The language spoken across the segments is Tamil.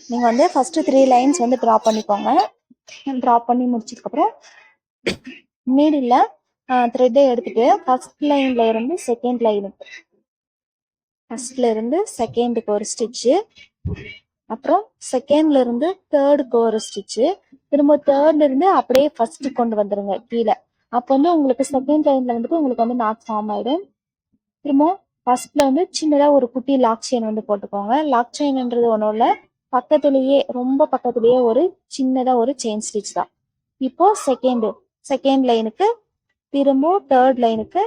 நீங்கள் வந்து ஃபஸ்ட்டு 3 லைன்ஸ் வந்து ட்ரா பண்ணிக்கோங்க. ட்ரா பண்ணி முடிச்சதுக்கப்புறம் நீடில் த்ரெட்டை எடுத்துகிட்டு ஃபஸ்ட் லைனில் இருந்து செகண்ட் லைனுக்கு, ஃபஸ்ட்ல இருந்து செகண்டுக்கு ஒரு ஸ்டிச்சு, அப்புறம் செகண்ட்ல இருந்து தேர்டுக்கு ஒரு ஸ்டிச்சு, திரும்ப தேர்ட்ல இருந்து அப்படியே ஃபர்ஸ்ட் கொண்டு வந்துருங்க கீழே. அப்போ வந்து உங்களுக்கு செகண்ட் லைன்ல வந்துட்டு உங்களுக்கு வந்து நாட் ஃபார்ம் ஆயிடும். திரும்ப ஃபர்ஸ்ட்ல வந்து சின்னதாக ஒரு குட்டி லாக் செயின் வந்து போட்டுக்கோங்க. லாக் செயின்ன்றது ஒன்றும் இல்லை, பக்கத்துலேயே ரொம்ப பக்கத்துலேயே ஒரு சின்னதாக ஒரு செயின் ஸ்டிச் தான். இப்போ செகண்ட் லைனுக்கு, திரும்ப தேர்ட் லைனுக்கு,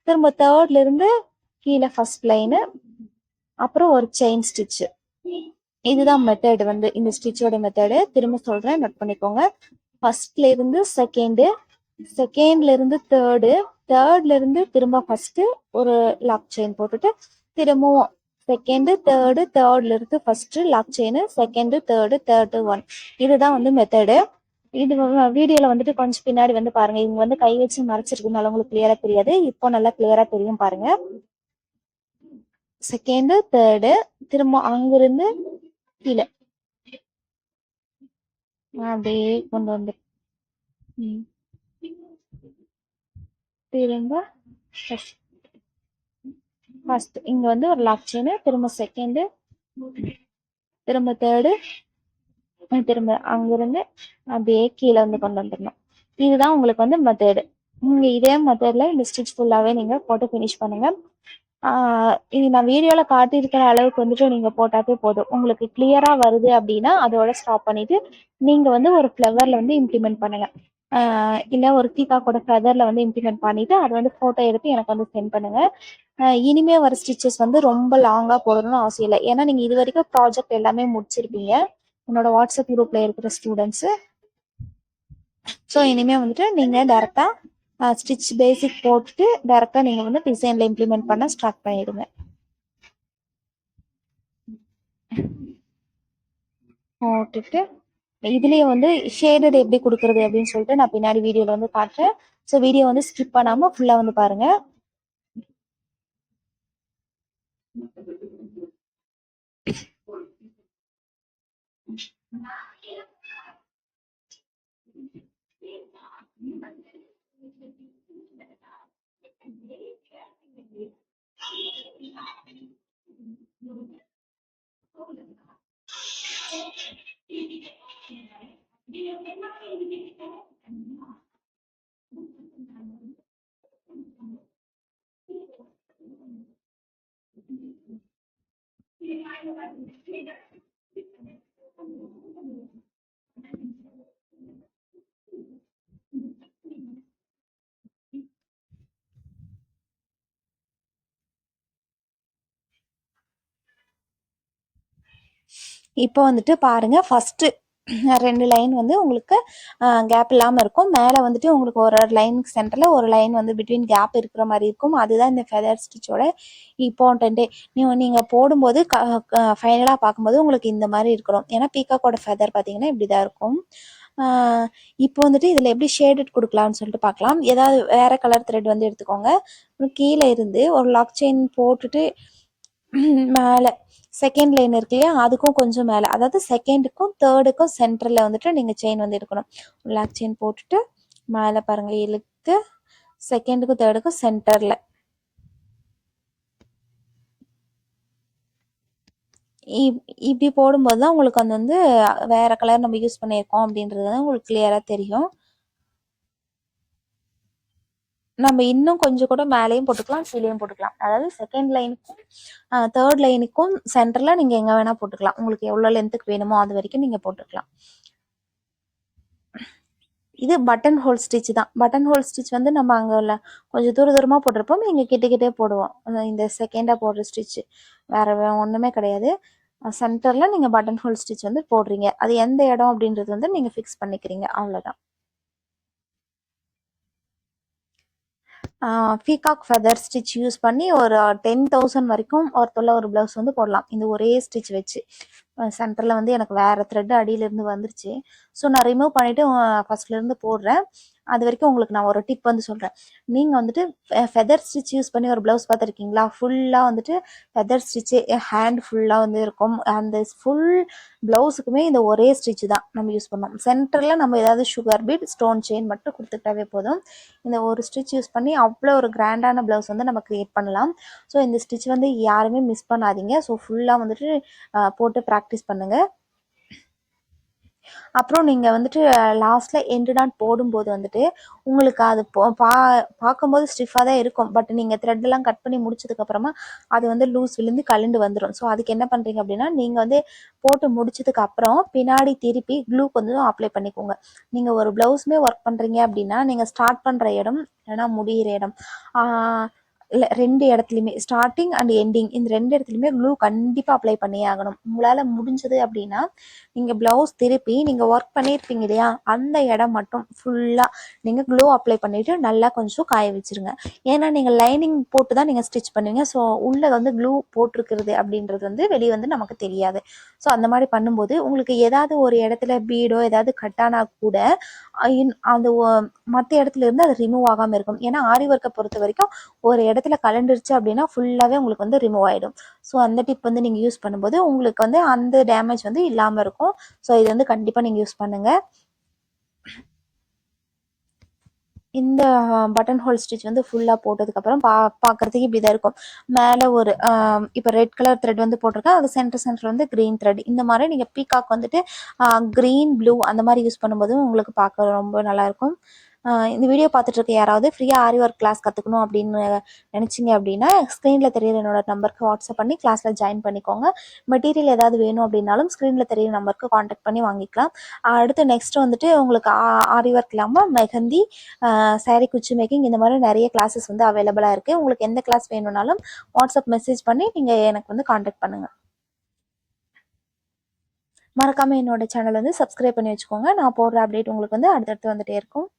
திரும்ப தேர்ட்ல இருந்து கீழே ஃபர்ஸ்ட் லைனு, அப்புறம் ஒரு செயின் ஸ்டிச்சு. இதுதான் மெத்தட் வந்து இந்த ஸ்டிச்சோட மெத்தடு. திரும்ப சொல்றேன், நோட் பண்ணிக்கோங்க. ஃபர்ஸ்ட்ல இருந்து செகண்டு, செகண்ட்ல இருந்து தேர்டு, தேர்ட்ல இருந்து திரும்ப ஃபர்ஸ்ட் ஒரு லாக் செயின் போட்டுட்டு, திரும்பவும் செகண்டு தேர்டு, தேர்ட்ல இருந்து first lock chain, second third, third one. இதுதான் வந்து மெத்தடு. இது வீடியோல வந்துட்டு கொஞ்சம் பின்னாடி வந்து பாருங்க, இவங்க வந்து கை வச்சு மறைச்சிருக்கனால உங்களுக்கு கிளியரா தெரியாது. இப்போ நல்லா கிளியரா தெரியும் பாருங்க. செகண்டு தேர்டு, திரும்ப அங்கிருந்து கீழே அப்படியே கொண்டு வந்து திரும்ப ஃபர்ஸ்ட் இங்க வந்து ஒரு லாக் செயின், திரும்ப செகண்டு, திரும்ப தேர்டு, திரும்ப அங்கிருந்து அப்படியே கீழே வந்து கொண்டு வந்துடணும். இதுதான் உங்களுக்கு வந்து மெத்தேடு. நீங்க இதே மெத்தட்ல இந்த ஸ்டிச் ஃபுல்லாவே நீங்க போட்டு ஃபினிஷ் பண்ணுங்க. இது நான் வீடியோல காட்டியிருக்கிற அளவுக்கு வந்துட்டு நீங்க போட்டாலே போதும். உங்களுக்கு கிளியரா வருது அப்படின்னா அதோட ஸ்டாப் பண்ணிட்டு நீங்க வந்து ஒரு ஃப்ளவர்ல வந்து இம்ப்ளிமெண்ட் பண்ணுங்க. இல்லை ஒரு பீகாக்கோட ஃபெதர்ல வந்து இம்ப்ளிமெண்ட் பண்ணிட்டு அதை வந்து ஃபோட்டோ எடுத்து எனக்கு வந்து சென்ட் பண்ணுங்க. இனிமே வர ஸ்டிச்சஸ் வந்து ரொம்ப லாங்கா போடணும்னு அவசியம் இல்லை. ஏன்னா நீங்க இது வரைக்கும் ப்ராஜெக்ட் எல்லாமே முடிச்சிருப்பீங்க, என்னோட வாட்ஸ்அப் குரூப்ல இருக்கிற ஸ்டூடெண்ட்ஸு. ஸோ இனிமே வந்துட்டு நீங்க டைரக்டா ஸ்டிச் பேசிக் போட்டுட்டு டைரக்டா நீங்க வந்து டிசைன்ல இம்ப்ளிமெண்ட் பண்ண ஸ்டார்ட் பண்ணிடுங்க. போட்டுட்டு இதுலயே வந்து ஷேடட் எப்படி கொடுக்கறது அப்படின்னு சொல்லிட்டு நான் பின்னாடி வீடியோல வந்து காட்டுறேன். ஸோ வீடியோ வந்து ஸ்கிப் பண்ணாம ஃபுல்லா வந்து பாருங்க. இப்போ வந்துட்டு பாருங்க, ஃபர்ஸ்ட் 2 லைன் வந்து உங்களுக்கு கேப் இல்லாமல் இருக்கும். மேலே வந்துட்டு உங்களுக்கு ஒரு லைனுக்கு சென்டரில் ஒரு லைன் வந்து பிட்வீன் கேப் இருக்கிற மாதிரி இருக்கும். அதுதான் இந்த ஃபெதர் ஸ்டிச்சோட இம்பார்ட்டண்ட்டே. நீங்கள் போடும்போது ஃபைனலாக பார்க்கும்போது உங்களுக்கு இந்த மாதிரி இருக்கணும். ஏன்னா பீகாக்கோட ஃபெதர் பார்த்தீங்கன்னா இப்படி தான் இருக்கும். இப்போ வந்துட்டு இதில் எப்படி ஷேடட் கொடுக்கலாம்னு சொல்லிட்டு பார்க்கலாம். ஏதாவது வேறு கலர் த்ரெட் வந்து எடுத்துக்கோங்க. கீழே இருந்து ஒரு லாக் செயின் போட்டுட்டு மேலே செகண்ட் லைன் இருக்கு இல்லையா, அதுக்கும் கொஞ்சம் மேலே, அதாவது செகண்டுக்கும் தேர்டுக்கும் சென்டரில் வந்துட்டு நீங்கள் செயின் வந்து எடுக்கணும். லாக் செயின் போட்டுட்டு மேலே பாருங்கள், இழுத்து செகண்டுக்கும் தேர்டுக்கும் சென்டரில் இப்படி போடும்போது தான் உங்களுக்கு அது வந்து வேறு கலர் நம்ம யூஸ் பண்ணியிருக்கோம் அப்படின்றது தான் உங்களுக்கு கிளியராக தெரியும். நம்ம இன்னும் கொஞ்சம் கூட மேலேயும் போட்டுக்கலாம், கீழேயும் போட்டுக்கலாம். அதாவது செகண்ட் லைனுக்கும் தேர்ட் லைனுக்கும் சென்டரில் நீங்கள் எங்கே வேணால் போட்டுக்கலாம். உங்களுக்கு எவ்வளோ லென்த்துக்கு வேணுமோ அது வரைக்கும் நீங்கள் போட்டுக்கலாம். இது பட்டன் ஹோல் ஸ்டிச் தான். பட்டன் ஹோல் ஸ்டிச் வந்து நம்ம அங்கே உள்ள கொஞ்சம் தூரமாக போட்டிருப்போம், இங்கே கிட்டே போடுவோம். இந்த செகண்டாக போடுற ஸ்டிச் வேறு ஒன்றுமே கிடையாது. சென்டரில் நீங்கள் பட்டன் ஹோல் ஸ்டிச் வந்து போடுறீங்க. அது எந்த இடம் அப்படின்றது வந்து நீங்கள் ஃபிக்ஸ் பண்ணிக்கிறீங்க, அவ்வளோதான். பீகாக் ஃபெதர் ஸ்டிச் யூஸ் பண்ணி ஒரு 10,000 வரைக்கும் ஒருத்தொல்ல ஒரு ப்ளவுஸ் வந்து போடலாம். இந்த ஒரே ஸ்டிச் வச்சு சென்டரில் வந்து எனக்கு வேறு த்ரெட் அடியிலேருந்து வந்துருச்சு. ஸோ நான் ரிமூவ் பண்ணிவிட்டு ஃபஸ்ட்லேருந்து போடுறேன். அது வரைக்கும் உங்களுக்கு நான் ஒரு டிப் வந்து சொல்கிறேன். நீங்கள் வந்துட்டு ஃபெதர் ஸ்டிச் யூஸ் பண்ணி ஒரு ப்ளவுஸ் பார்த்துருக்கீங்களா? ஃபுல்லாக வந்துட்டு ஃபெதர் ஸ்டிச்சு ஹேண்ட் ஃபுல்லாக வந்து இருக்கும். அந்த ஃபுல் ப்ளவுஸுக்குமே இந்த ஒரே ஸ்டிச் தான் நம்ம யூஸ் பண்ணோம். சென்டரில் நம்ம ஏதாவது சுகர் பீட் ஸ்டோன் செயின் மட்டும் கொடுத்துக்கிட்டாவே போதும். இந்த ஒரு ஸ்டிச் யூஸ் பண்ணி அவ்வளோ ஒரு கிராண்டான ப்ளவுஸ் வந்து நம்ம க்ரியேட் பண்ணலாம். ஸோ இந்த ஸ்டிச் வந்து யாருமே மிஸ் பண்ணாதீங்க. ஸோ ஃபுல்லாக வந்துட்டு போட்டு ப்ராக்டிஸ் பண்ணுங்கள். அப்புறம் நீங்கள் வந்துட்டு லாஸ்ட்டில் எண்டு நாட் போடும்போது வந்துட்டு உங்களுக்கு அது பார்க்கும்போது ஸ்டிஃபாக தான் இருக்கும். பட் நீங்கள் த்ரெட்டெல்லாம் கட் பண்ணி முடிச்சதுக்கப்புறமா அது வந்து லூஸ் விழுந்து கலண்டு வந்துடும். ஸோ அதுக்கு என்ன பண்ணுறீங்க அப்படின்னா, நீங்கள் வந்து போட்டு முடிச்சதுக்கப்புறம் பின்னாடி திருப்பி க்ளூ கொஞ்சம் அப்ளை பண்ணிக்கோங்க. நீங்கள் ஒரு ப்ளவுஸுமே ஒர்க் பண்ணுறீங்க அப்படின்னா, நீங்கள் ஸ்டார்ட் பண்ணுற இடம் இல்லைன்னா முடிகிற இடம் இல்லை 2 இடத்துலையுமே ஸ்டார்டிங் அண்ட் எண்டிங் இந்த 2 இடத்துலையுமே க்ளூ கண்டிப்பாக அப்ளை பண்ணியே ஆகணும். உங்களால் முடிஞ்சது அப்படின்னா நீங்கள் ப்ளவுஸ் திருப்பி நீங்கள் ஒர்க் பண்ணியிருப்பீங்க இல்லையா, அந்த இடம் மட்டும் ஃபுல்லாக நீங்கள் க்ளூ அப்ளை பண்ணிவிட்டு நல்லா கொஞ்சம் காய வச்சுருங்க. ஏன்னா நீங்கள் லைனிங் போட்டு தான் நீங்கள் ஸ்டிச் பண்ணுவீங்க. ஸோ உள்ளே வந்து க்ளூ போட்டிருக்கிறது அப்படின்றது வந்து வெளியே வந்து நமக்கு தெரியாது. ஸோ அந்த மாதிரி பண்ணும்போது உங்களுக்கு ஏதாவது ஒரு இடத்துல பீடோ ஏதாவது கட்டானா கூட அந்த மற்ற இடத்துல இருந்து அது ரிமூவ் ஆகாமல் இருக்கும். ஏன்னா ஆரி ஒர்க்கை பொறுத்த வரைக்கும் ஒரு இடத்துல கலண்டுருச்சு அப்படின்னா ஃபுல்லாகவே உங்களுக்கு வந்து ரிமூவ் ஆகிடும். ஸோ அந்த டிப் வந்து நீங்கள் யூஸ் பண்ணும்போது உங்களுக்கு வந்து அந்த டேமேஜ் வந்து இல்லாமல் இருக்கும். ஸோ இது வந்து கண்டிப்பாக நீங்கள் யூஸ் பண்ணுங்கள். இந்த பட்டன் ஹோல் ஸ்டிச் வந்து ஃபுல்லாக போட்டதுக்கப்புறம் பார்க்குறதுக்கு இப்படி தான் இருக்கும். மேலே ஒரு இப்போ ரெட் கலர் த்ரெட் வந்து போட்டிருக்கேன். அது சென்டர் வந்து க்ரீன் த்ரெட். இந்த மாதிரி நீங்கள் பீகாக் வந்துட்டு க்ரீன் ப்ளூ அந்த மாதிரி யூஸ் பண்ணும்போது உங்களுக்கு பார்க்க ரொம்ப நல்லாயிருக்கும். இந்த வீடியோ பார்த்துட்டு இருக்க யாராவது ஃப்ரீயாக ஆரி ஒர்க் கிளாஸ் கற்றுக்கணும் அப்படின்னு நினச்சிங்க அப்படின்னா ஸ்க்ரீனில் தெரியிற என்னோட நம்பருக்கு வாட்ஸ்அப் பண்ணி கிளாஸில் ஜாயின் பண்ணிக்கோங்க. மெட்டீரியல் ஏதாவது வேணும் அப்படின்னாலும் ஸ்க்ரீனில் தெரியிற நம்பருக்கு காண்டாக்ட் பண்ணி வாங்கிக்கலாம். அடுத்து நெக்ஸ்ட் வந்துட்டு உங்களுக்கு ஆரி ஒர்க் இல்லாமல் மெஹந்தி, சாரீ குச்சி மேக்கிங் இந்த மாதிரி நிறைய கிளாஸஸ் வந்து அவைலபிளாக இருக்குது. உங்களுக்கு எந்த கிளாஸ் வேணும்னாலும் வாட்ஸ்அப் மெசேஜ் பண்ணி நீங்கள் எனக்கு வந்து காண்டாக்ட் பண்ணுங்கள். மறக்காமல் என்னோட சேனல் வந்து சப்ஸ்கிரைப் பண்ணி வச்சுக்கோங்க. நான் போடுற அப்டேட் உங்களுக்கு வந்து அடுத்தடுத்து வந்துகிட்டே இருக்கும்.